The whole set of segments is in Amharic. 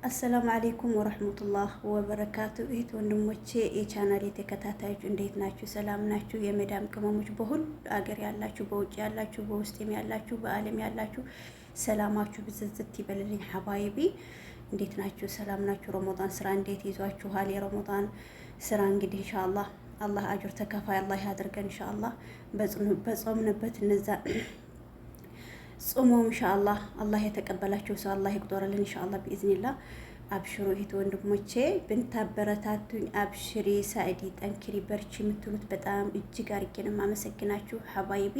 አሰላሙ አለይኩም ወረህመቱላህ ወበረካቱ። እህት ወንድሞቼ የቻናሌ ተከታታዮች እንዴት ናችሁ? ሰላም ናችሁ? የመዳም ቅመሞች በሁሉ አገር ያላችሁ፣ በውጭ ያላችሁ፣ በውስጥም ያላችሁ፣ በዓለም ያላችሁ ሰላማችሁ ብዝዝት ይበልልኝ። ሐባይቢ እንዴት ናችሁ? ሰላም ናችሁ? ረመዳን ስራ እንዴት ይዟችኋል? የረመዳን ስራ እንግዲህ ኢንሻአላህ አላህ አጅር ተከፋይ አላህ ያድርገን። ኢንሻአላህ በጾምንበት እነዛ ጾሞ ኢንሻአላህ አላህ የተቀበላቸው ሰው አላህ ይቁጠርልን ኢንሻአላህ ቢኢዝኒላህ። አብሽሩ እህት ወንድሞቼ ብንታበረታቱኝ፣ አብሽሪ ሳይዲ ጠንክሪ በርቺ የምትሉት በጣም እጅግ አድርጌ ነው የማመሰግናችሁ ሐባይቢ።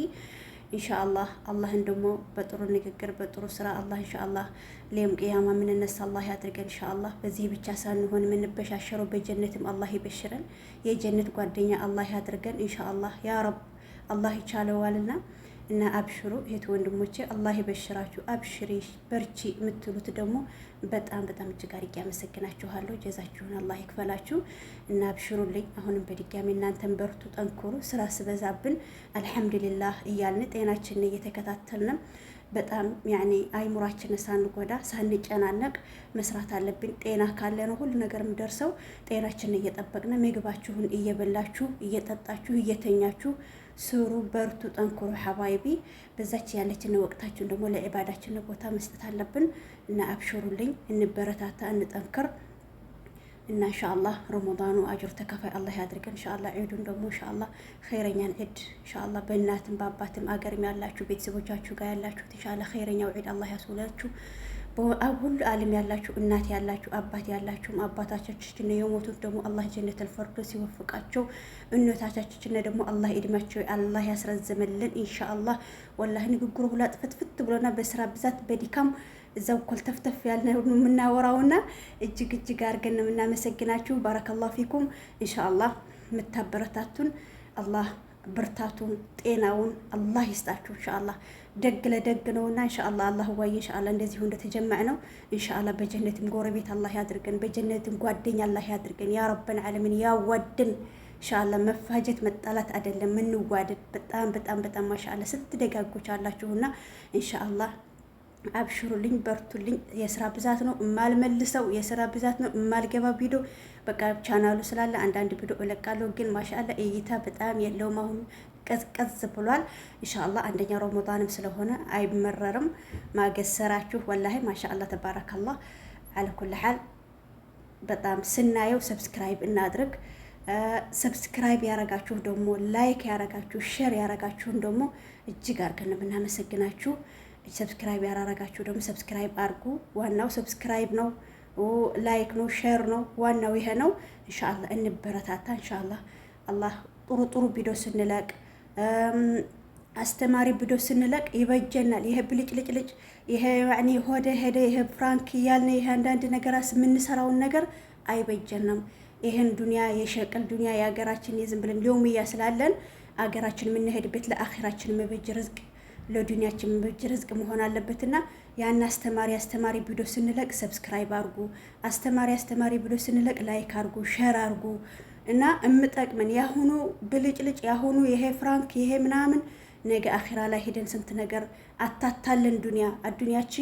ኢንሻአላህ አላህን ደግሞ በጥሩ ንግግር በጥሩ ስራ አላህ ኢንሻአላህ ለም ቂያማ ምንነሳ አላህ ያድርገን ኢንሻአላህ። በዚህ ብቻ ሳንሆን የምንበሻሸረው በጀነትም አላህ ይበሽረን፣ የጀነት ጓደኛ አላህ ያድርገን ኢንሻአላህ ያ ረብ። አላህ ይቻለዋልና እና አብሽሩ እህት ወንድሞቼ አላህ ይበሽራችሁ። አብሽሪ በርቺ የምትሉት ደግሞ በጣም እጅግ አድርጌ አመሰግናችኋለሁ። ጀዛችሁን አላህ ይክፈላችሁ እና አብሽሩልኝ። አሁንም በድጋሚ እናንተን በርቱ፣ ጠንክሩ። ስራ ስበዛብን አልሐምዱሊላህ እያልን ጤናችንን እየተከታተልን በጣም ያኔ አይሙራችንን ሳንጎዳ ሳንጨናነቅ መስራት አለብን። ጤና ካለ ነው ሁሉ ነገር የሚደርሰው። ጤናችንን እየጠበቅን ምግባችሁን እየበላችሁ እየጠጣችሁ እየተኛችሁ ስሩ፣ በርቱ፣ ጠንክሩ ሐባይቢ። በዛች ያለችን ወቅታችን ደግሞ ለዒባዳችን ቦታ መስጠት አለብን እና አብሽሩልኝ፣ እንበረታታ፣ እንጠንክር እና ኢንሻአላህ ረመዳኑ አጅር ተከፋይ አላህ ያድርገን ኢንሻአላህ። ዒዱን ደግሞ ኢንሻአላህ ኸይረኛን ዒድ ኢንሻአላህ በእናትም በአባትም አገርም ያላችሁ ቤተሰቦቻችሁ ጋር ያላችሁ ኢንሻአላህ ኸይረኛው ዒድ አላህ ያስውላችሁ። ሁሉ ዓለም ያላችሁ እናት ያላችሁ አባት ያላችሁም አባታቻችን የሞቱት ደግሞ አላህ ጀነተል ፊርደውስ ሲወፍቃቸው፣ እነታቻችን ደግሞ አላህ እድሜያቸው አላህ ያስረዝምልን ኢንሻአላህ። ወላሂ ንግግሩ ሁላ ጥፍትፍት ብሎና በስራ ብዛት በዲካም እዛው ኮልተፍተፍ ያልነው የምናወራውና እጅግ አድርገን ነው የምናመሰግናችሁ። ባረከላሁ ፊኩም ኢንሻአላህ። የምታበረታቱን አላህ ብርታቱን ጤናውን አላህ ይስጣችሁ ኢንሻአላህ። ደግ ለደግ ነውና ኢንሻአላህ አላህ ወይ ኢንሻአላህ እንደዚሁ እንደተጀመዕ ነው ኢንሻአላህ በጀነትም ጎረቤት አላህ ያድርገን፣ በጀነትም ጓደኛ አላህ ያድርገን። ያ ረበል ዓለሚን ያዋድን ኢንሻአላህ። መፋጀት መጣላት አይደለም ምንዋደድ። በጣም ማሻአላህ ስትደጋጎች አላችሁና ኢንሻአላህ አብሽሩልኝ፣ በርቱልኝ። የስራ ብዛት ነው እማልመልሰው፣ የስራ ብዛት ነው እማልገባ ቪዲዮ። በቃ ቻናሉ ስላለ አንዳንድ ቪዲዮ እለቃለሁ፣ ግን ማሻአላ እይታ በጣም የለውም። አሁን ቀዝቀዝ ብሏል ኢንሻአላህ። አንደኛ ረመዳንም ስለሆነ አይመረርም ማገሰራችሁ። ወላሂ ማሻአላ ተባረከላህ። አለኩል ሐል በጣም ስናየው ሰብስክራይብ እናድርግ። ሰብስክራይብ ያረጋችሁ ደግሞ ላይክ ያረጋችሁ ሼር ያረጋችሁን ደግሞ እጅግ አድርገን የምናመሰግናችሁ። ሰብስክራይብ ያራረጋችሁ ደግሞ ሰብስክራይብ አድርጉ። ዋናው ሰብስክራይብ ነው፣ ላይክ ነው፣ ሼር ነው። ዋናው ይሄ ነው። ኢንሻአላህ እንበረታታ ኢንሻአላህ። አላህ ጥሩ ቪዲዮ ስንለቅ አስተማሪ ቪዲዮ ስንለቅ ይበጀናል። ይሄ ብልጭልጭልጭ ይሄ ያኒ ሆደ ሄደ ይሄ ፍራንክ እያልን ይሄ አንዳንድ ነገራስ የምንሰራውን ነገር አይበጀንም። ይሄን ዱንያ የሸቀል ዱንያ የሀገራችን የዝም ብለን ሊዮምያ ስላለን አገራችን የምንሄድበት ለአኺራችን መበጅ ርዝቅ ለዱንያችን መበጅ ርዝቅ መሆን አለበትና ያን አስተማሪ ቪዲዮ ስንለቅ ሰብስክራይብ አድርጉ። አስተማሪ ቪዲዮ ስንለቅ ላይክ አድርጉ፣ ሼር አድርጉ እና እምጠቅመን ያሁኑ ብልጭልጭ ያሁኑ ይሄ ፍራንክ ይሄ ምናምን ነገ አኺራ ላይ ሄደን ስንት ነገር አታታለን። አዱንያቺ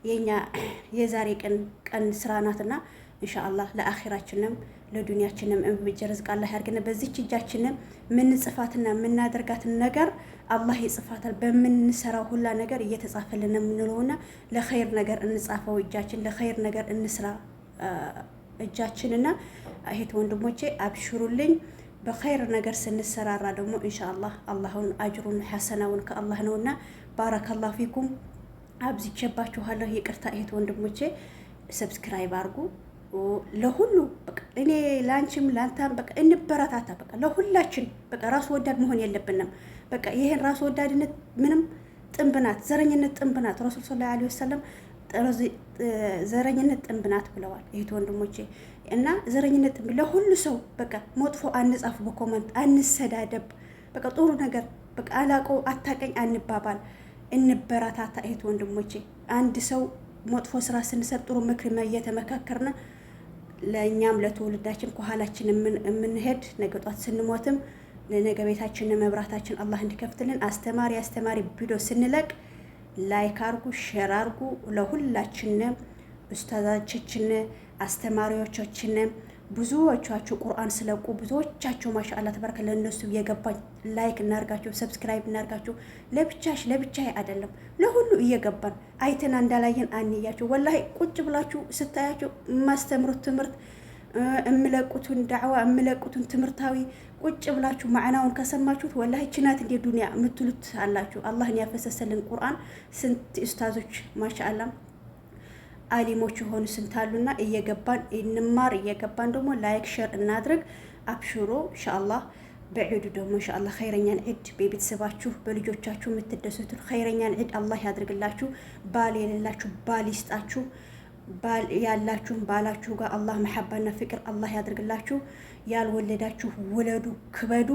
የኛ የዛሬ ቀን ስራ ናትና ኢንሻአላህ ለአኺራችንም ለዱንያችንም እምብጀ ርዝቅ አላህ ያርገን። በዚህች እጃችንም ምን ጽፋትና ምናደርጋትን ነገር አላህ ይጽፋታል። በምንሰራው ሁላ ነገር እየተጻፈልን የምንለውና ለኸይር ነገር እንጻፈው እጃችን፣ ለኸይር ነገር እንስራ እጃችንና እህት ወንድሞቼ አብሽሩልኝ። በኸይር ነገር ስንሰራራ ደግሞ ኢንሻአላህ አላሁን አጅሩን ሐሰናውን ከአላህ ነውና ባረከላሁ ፊኩም። አብዝቼባችኋለሁ ይቅርታ እህት ወንድሞቼ። ሰብስክራይብ አድርጉ ለሁሉ በቃ እኔ ላንቺም ላንታም በቃ እንበረታታ። በቃ ለሁላችን በቃ ራስ ወዳድ መሆን የለብንም። በቃ ይሄን ራስ ወዳድነት ምንም ጥንብናት፣ ዘረኝነት ጥንብናት። ረሱል ሰለላሁ ዐለይሂ ወሰለም ዘረኝነት ጥንብናት ብለዋል እህት ወንድሞቼ። እና ዘረኝነት ጥንብ ለሁሉ ሰው በቃ መጥፎ አንጻፍ፣ በኮመንት አንሰዳደብ። በቃ ጥሩ ነገር በቃ አላቀው አታቀኝ አንባባል፣ እንበረታታ እህት ወንድሞቼ። አንድ ሰው መጥፎ ስራ ስንሰጥ ጥሩ ምክር እየተመካከርና ለእኛም ለትውልዳችን ከኋላችን የምንሄድ ነገ ጧት ስንሞትም ለነገ ቤታችንን መብራታችን አላህ እንዲከፍትልን አስተማሪ ቪዲዮ ስንለቅ ላይክ አርጉ፣ ሼር አርጉ። ለሁላችንም ኡስታዛችን አስተማሪዎቻችን ብዙዎቻችሁ ቁርአን ስለቁ ብዙዎቻችሁ ማሻአላ ተባረከ ለነሱ እየገባኝ ላይክ እናርጋችሁ፣ ሰብስክራይብ እናርጋችሁ። ለብቻዬ አይደለም ለሁሉ እየገባን አይተና እንዳላየን አንያችሁ። ወላሂ ቁጭ ብላችሁ ስታያችሁ ማስተምሩት ትምህርት እምለቁቱን ዳዕዋ እምለቁቱን ትምህርታዊ ቁጭ ብላችሁ ማዕናውን ከሰማችሁት ወላሂ ችናት እንደ ዱንያ የምትሉት አላችሁ። አላህን ያፈሰሰልን ቁርአን ስንት ኡስታዞች ማሻአላ አሊሞች የሆኑ ስንታሉና እየገባን እንማር። እየገባን ደግሞ ላይክ ሼር እናድርግ። አብሽሮ ኢንሻአላህ በዒዱ ደግሞ ኢንሻአላህ ኸይረኛን ዒድ በቤተሰባችሁ በልጆቻችሁ የምትደሰቱት ኸይረኛን ዒድ አላህ ያድርግላችሁ። ባል የሌላችሁ ባል ይስጣችሁ። ባል ያላችሁ ባላችሁ ጋር አላህ መሐባና ፍቅር አላህ ያድርግላችሁ። ያልወለዳችሁ ውለዱ፣ ክበዱ፣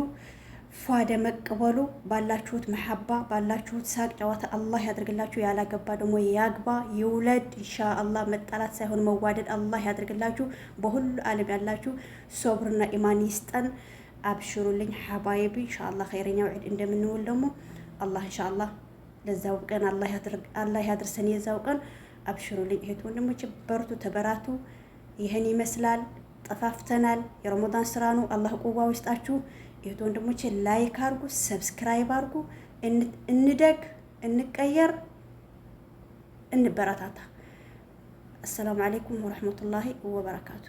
ፏደ መቅበሉ። ባላችሁት መሐባ ባላችሁት ሳቅ ጨዋታ አላህ ያድርግላችሁ። ያላገባ ደግሞ ያግባ ይውለድ ኢንሻአላህ። መጣላት ሳይሆን መዋደድ አላህ ያድርግላችሁ። በሁሉ ዓለም ያላችሁ ሶብርና ኢማን ይስጠን። አብሽሩልኝ ሐባይቢ ኢንሻአላህ። ኸይረኛው ዒድ እንደምንውል ደግሞ አላህ ኢንሻአላህ ለዛው ቀን አላህ ያድርሰን። የዛው ቀን አብሽሩልኝ እህት ወንድሞች፣ በርቱ፣ ተበራቱ። ይህን ይመስላል። ጠፋፍተናል። የረመዳን ስራ ነው። አላህ ቁዋው ይስጣችሁ። እህት ወንድሞቼ ላይክ አርጉ፣ ሰብስክራይብ አርጉ። እንደግ፣ እንቀየር፣ እንበረታታ። አሰላሙ አለይኩም ወረህመቱላሂ ወበረካቱ።